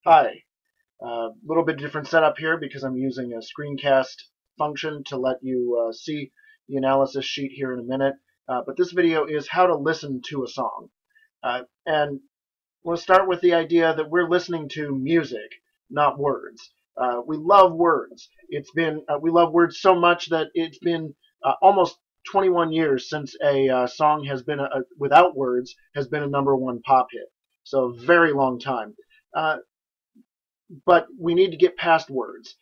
Hi. A little bit different setup here because I'm using a screencast function to let you see the analysis sheet here in a minute. But this video is how to listen to a song. And we'll start with the idea that we're listening to music, not words. We love words. We love words so much that it's been almost 21 years since a song has been without words has been a #1 pop hit. So a very long time. Uh, but we need to get past words.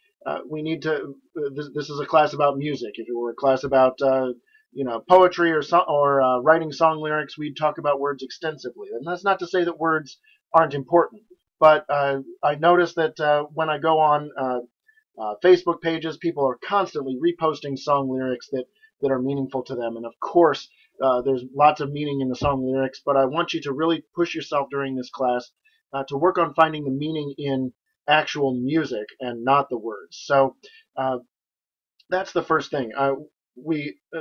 We need to. This is a class about music. If it were a class about poetry or writing song lyrics, we'd talk about words extensively. And that's not to say that words aren't important, but I notice that when I go on Facebook pages, people are constantly reposting song lyrics that are meaningful to them. And of course, there's lots of meaning in the song lyrics, but I want you to really push yourself during this class to work on finding the meaning in actual music and not the words. So uh, that's the first thing.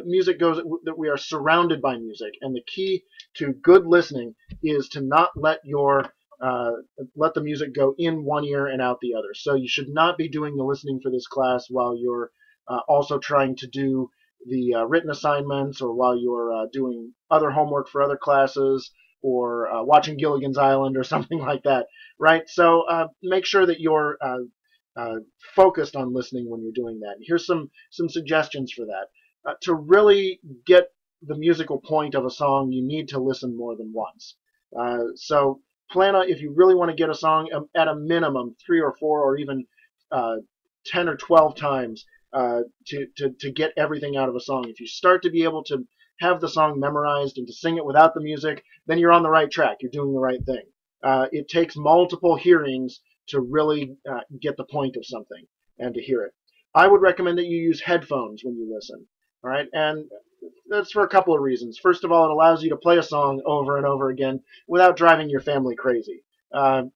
Music goes that we are surrounded by music, and the key to good listening is to not let the music go in one ear and out the other. So you should not be doing the listening for this class while you're also trying to do the written assignments, or while you're doing other homework for other classes, or watching Gilligan's Island or something like that, right? So make sure that you're focused on listening when you're doing that. And here's some suggestions for that. To really get the musical point of a song, you need to listen more than once. So plan on, if you really want to get a song, at a minimum 3 or 4 or even uh, 10 or 12 times to get everything out of a song. If you start to be able to have the song memorized and to sing it without the music, then you're on the right track. You're doing the right thing. It takes multiple hearings to really get the point of something and to hear it. I would recommend that you use headphones when you listen. All right, and that's for a couple of reasons. First of all, it allows you to play a song over and over again without driving your family crazy, and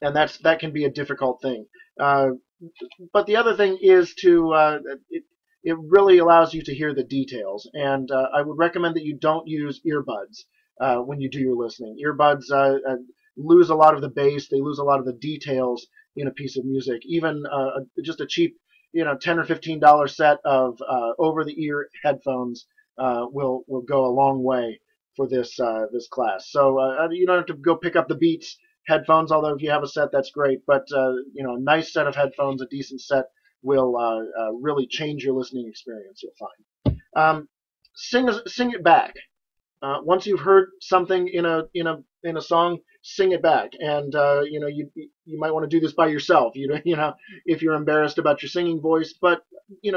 that can be a difficult thing. Uh, but the other thing is it really allows you to hear the details, and I would recommend that you don't use earbuds when you do your listening. Earbuds lose a lot of the bass, they lose a lot of the details in a piece of music. Even just a cheap, $10 or $15 set of over-the-ear headphones will go a long way for this class. So you don't have to go pick up the Beats headphones, although if you have a set, that's great. But a nice set of headphones, a decent set, will really change your listening experience. You'll find. Sing it back. Once you've heard something in a song, sing it back. And you might want to do this by yourself. If you're embarrassed about your singing voice, but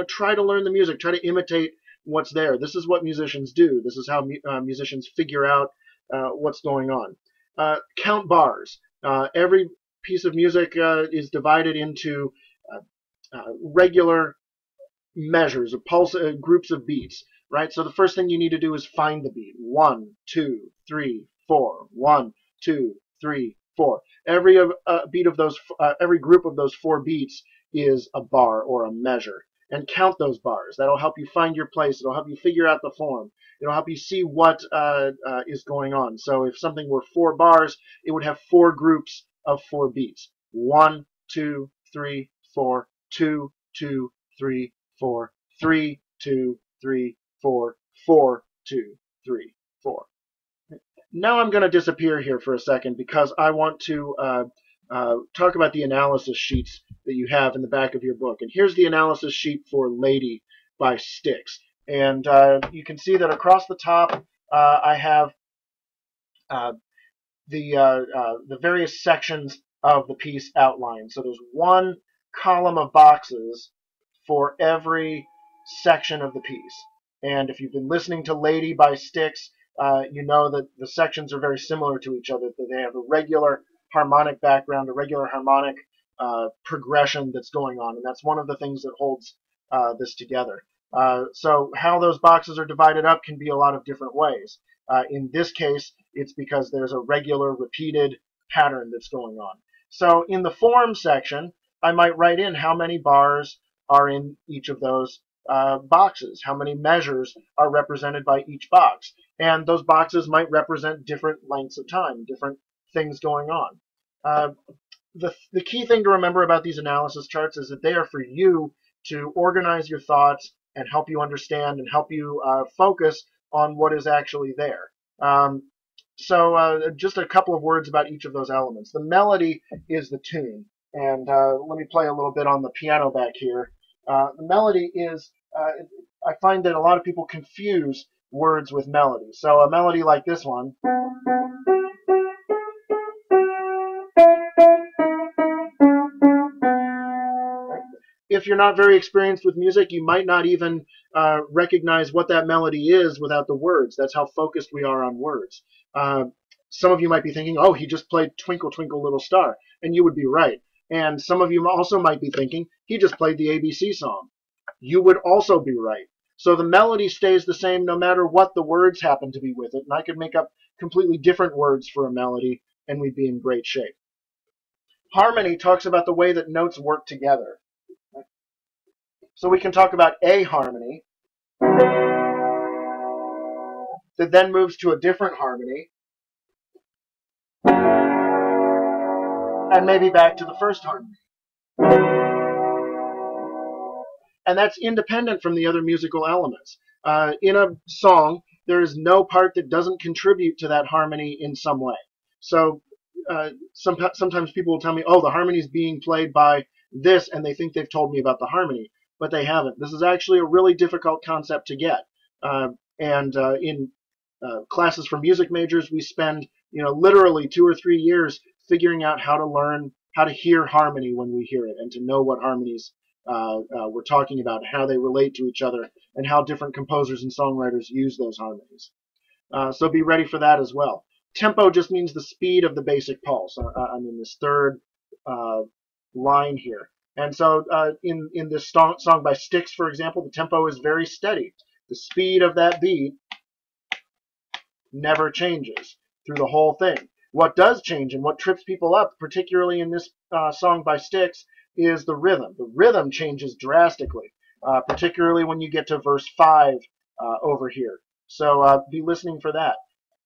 try to learn the music. Try to imitate what's there. This is what musicians do. This is how musicians figure out what's going on. Count bars. Every piece of music is divided into regular measures, or groups of beats, right? So the first thing you need to do is find the beat. 1, 2, 3, 4. 1, 2, 3, 4. Every every group of those 4 beats is a bar or a measure. And count those bars. That'll help you find your place. It'll help you figure out the form. It'll help you see what is going on. So if something were 4 bars, it would have 4 groups of 4 beats. 1, 2, 3, 4. 2, 2, 3, 4. 3, 2, 3, 4. 4, 2, 3, 4. Now I'm going to disappear here for a second because I want to talk about the analysis sheets that you have in the back of your book. And here's the analysis sheet for Lady by Styx. And you can see that across the top I have the various sections of the piece outlined. So there's one column of boxes for every section of the piece. And if you've been listening to Lady by Styx, you know that the sections are very similar to each other. That they have a regular harmonic background, a regular harmonic progression that's going on. And that's one of the things that holds this together. So how those boxes are divided up can be a lot of different ways. In this case, it's because there's a regular repeated pattern that's going on. So in the form section, I might write in how many bars are in each of those boxes, how many measures are represented by each box. And those boxes might represent different lengths of time, different things going on. the key thing to remember about these analysis charts is that they are for you to organize your thoughts and help you understand and help you focus on what is actually there. So just a couple of words about each of those elements. The melody is the tune. And let me play a little bit on the piano back here. The melody is, I find that a lot of people confuse words with melody. So a melody like this one. If you're not very experienced with music, you might not even recognize what that melody is without the words. That's how focused we are on words. Some of you might be thinking, oh, he just played Twinkle, Twinkle, Little Star. And you would be right. And some of you also might be thinking, he just played the ABC song. You would also be right. So the melody stays the same no matter what the words happen to be with it. And I could make up completely different words for a melody, and we'd be in great shape. Harmony talks about the way that notes work together. So we can talk about a harmony that then moves to a different harmony, and maybe back to the first harmony. And that's independent from the other musical elements. In a song, there is no part that doesn't contribute to that harmony in some way. So sometimes people will tell me, oh, the harmony is being played by this, and they think they've told me about the harmony, but they haven't. This is actually a really difficult concept to get. In classes for music majors, we spend literally 2 or 3 years figuring out how to learn how to hear harmony when we hear it, and to know what harmonies we're talking about, how they relate to each other, and how different composers and songwriters use those harmonies. So be ready for that as well. Tempo just means the speed of the basic pulse. I'm in this third line here. And so in this song by Styx, for example, the tempo is very steady. The speed of that beat never changes through the whole thing. What does change and what trips people up, particularly in this song by Styx, is the rhythm. The rhythm changes drastically, particularly when you get to verse 5 over here. So be listening for that.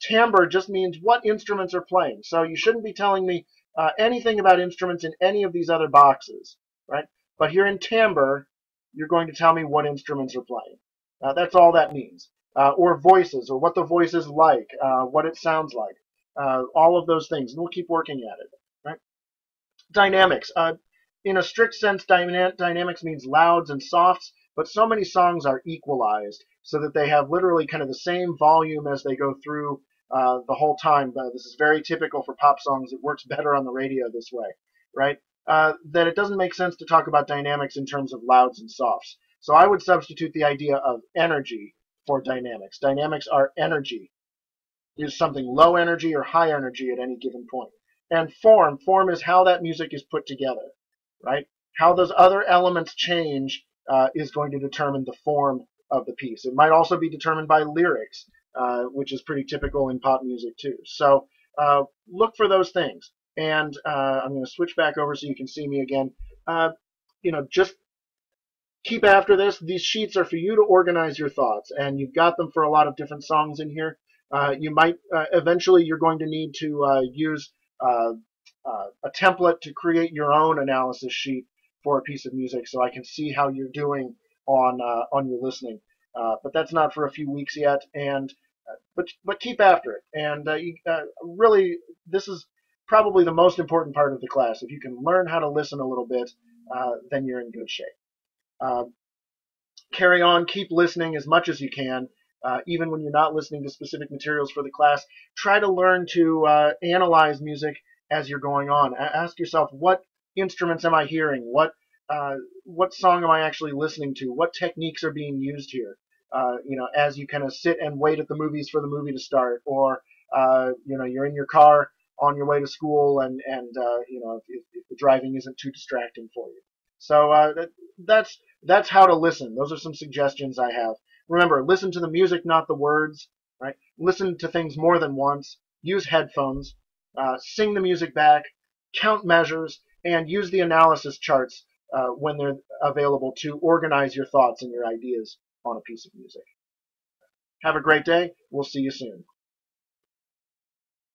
Timbre just means what instruments are playing. So you shouldn't be telling me anything about instruments in any of these other boxes, right? But here in timbre, you're going to tell me what instruments are playing. That's all that means. Or voices, or what the voice is like, what it sounds like. All of those things. And we'll keep working at it, right? Dynamics. In a strict sense, dynamics means louds and softs, but so many songs are equalized so that they have literally kind of the same volume as they go through the whole time. This is very typical for pop songs. It works better on the radio this way, right? That it doesn't make sense to talk about dynamics in terms of louds and softs. So I would substitute the idea of energy for dynamics. Dynamics are energy. Is something low energy or high energy at any given point. And form is how that music is put together, right? How those other elements change is going to determine the form of the piece. It might also be determined by lyrics, which is pretty typical in pop music too. So look for those things. And I'm going to switch back over so you can see me again. Just keep after this. These sheets are for you to organize your thoughts, and you've got them for a lot of different songs in here. You might eventually you're going to need to use a template to create your own analysis sheet for a piece of music, so I can see how you're doing on your listening. But that's not for a few weeks yet, and but keep after it. And really, this is probably the most important part of the class. If you can learn how to listen a little bit, then you're in good shape. Carry on, keep listening as much as you can. Even when you're not listening to specific materials for the class, try to learn to analyze music as you're going on. Ask yourself, what instruments am I hearing? What song am I actually listening to? What techniques are being used here? As you kind of sit and wait at the movies for the movie to start, or you're in your car on your way to school, and if the driving isn't too distracting for you. So that's how to listen. Those are some suggestions I have. Remember, listen to the music, not the words, right? Listen to things more than once. Use headphones. Sing the music back. Count measures. And use the analysis charts when they're available to organize your thoughts and your ideas on a piece of music. Have a great day. We'll see you soon.